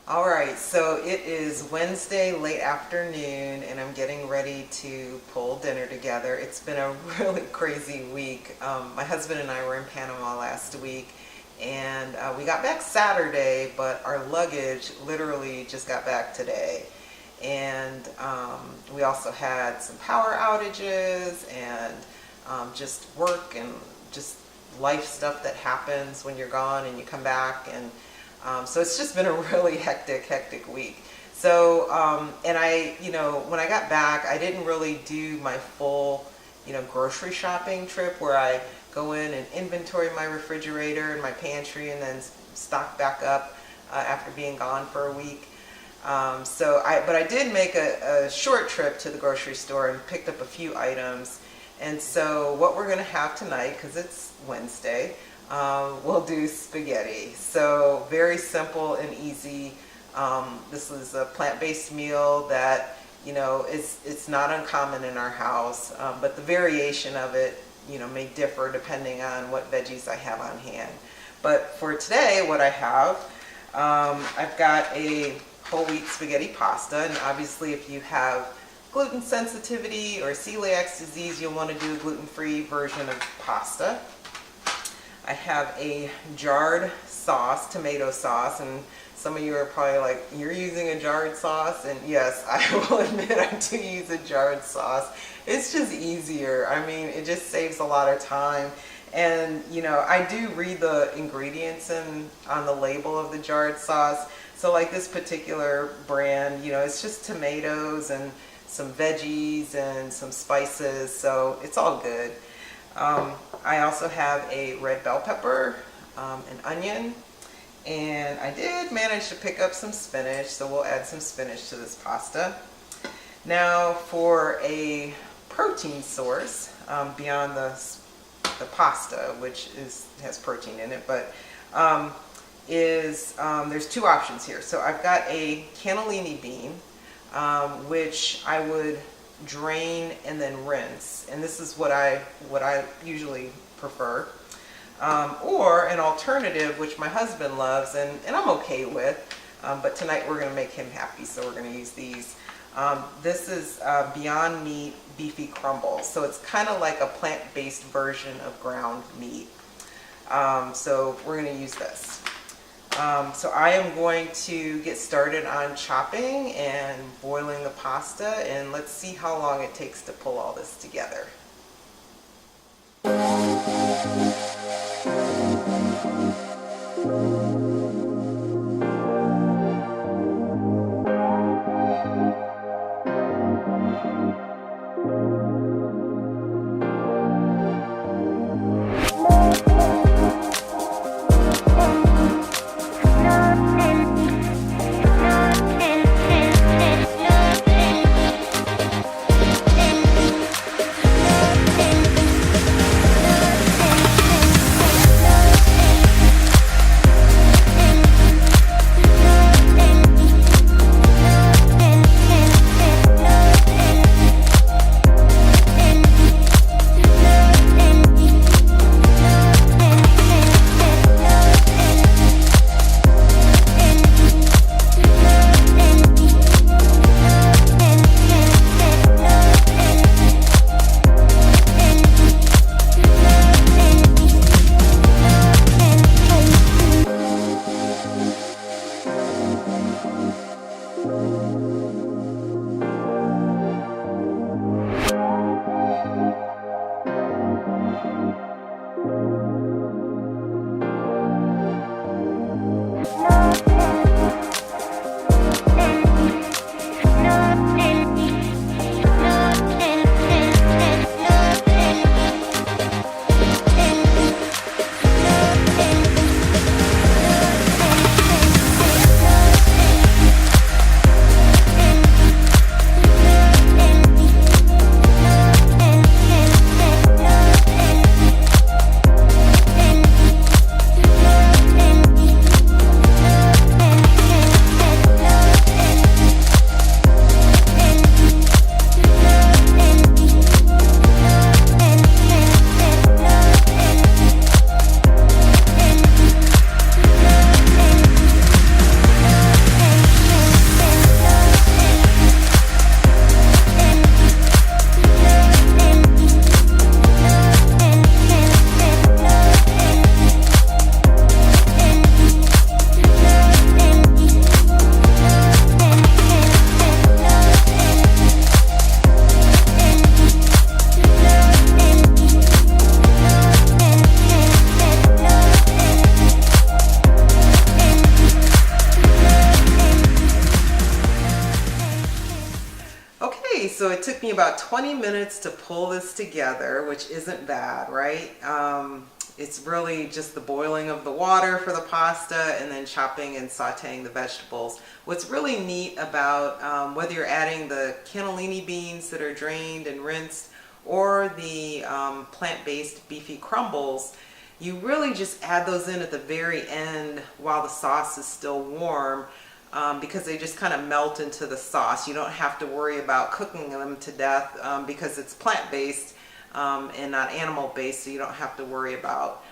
All right, so it is Wednesday late afternoon and I'm getting ready to pull dinner together. It's been a really crazy week. My husband and I were in Panama last week and we got back Saturday, but our luggage literally just got back today. And we also had some power outages and just work and just life stuff that happens when you're gone and you come back, and so it's just been a really hectic week. So, and when I got back, I didn't really do my full, grocery shopping trip where I go in and inventory my refrigerator and my pantry and then stock back up after being gone for a week. But I did make a short trip to the grocery store and picked up a few items. And so what we're going to have tonight, because it's Wednesday, we'll do spaghetti. So very simple and easy. This is a plant-based meal that, it's not uncommon in our house, but the variation of it, may differ depending on what veggies I have on hand. But for today, what I have, I've got a whole wheat spaghetti pasta, and obviously if you have gluten sensitivity or celiac disease, you'll want to do a gluten-free version of pasta. I have a jarred sauce, tomato sauce, and some of you are probably like, you're using a jarred sauce? And yes, I will admit I do use a jarred sauce. It's just easier. I mean, it just saves a lot of time. And, I do read the ingredients on the label of the jarred sauce. So like this particular brand, it's just tomatoes and some veggies and some spices, so it's all good. I also have a red bell pepper, an onion, and I did manage to pick up some spinach, so we'll add some spinach to this pasta. Now for a protein source, beyond the pasta, which has protein in it, but there's two options here. So I've got a cannellini bean, which I would drain and then rinse, and this is what I usually prefer. Or an alternative, which my husband loves and I'm okay with, but tonight we're going to make him happy, so we're going to use these. This is Beyond Meat Beefy Crumbles, so it's kind of like a plant-based version of ground meat. So we're going to use this. So I am going to get started on chopping and boiling the pasta, and let's see how long it takes to pull all this together. so it took me about 20 minutes to pull this together, which isn't bad, right? It's really just the boiling of the water for the pasta and then chopping and sauteing the vegetables. What's really neat about whether you're adding the cannellini beans that are drained and rinsed or the plant-based beefy crumbles, you really just add those in at the very end while the sauce is still warm, because they just kind of melt into the sauce. You don't have to worry about cooking them to death because it's plant-based and not animal-based, so you don't have to worry about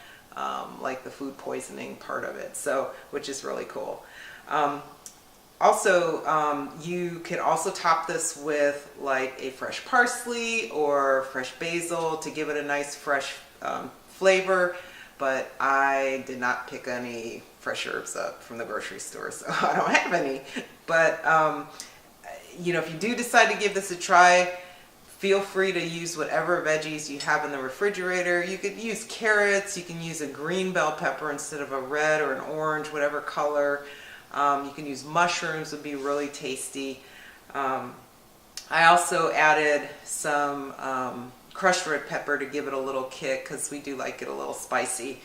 like the food poisoning part of it, so which is really cool. Also, you can also top this with like a fresh parsley or fresh basil to give it a nice fresh flavor, but I did not pick any fresh herbs up from the grocery store, so I don't have any. But you know, if you do decide to give this a try, feel free to use whatever veggies you have in the refrigerator. You could use carrots, you can use a green bell pepper instead of a red or an orange, whatever color. You can use mushrooms, would be really tasty. I also added some crushed red pepper to give it a little kick because we do like it a little spicy.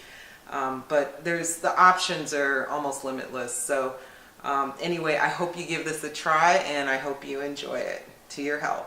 But the options are almost limitless. So anyway, I hope you give this a try and I hope you enjoy it. To your health.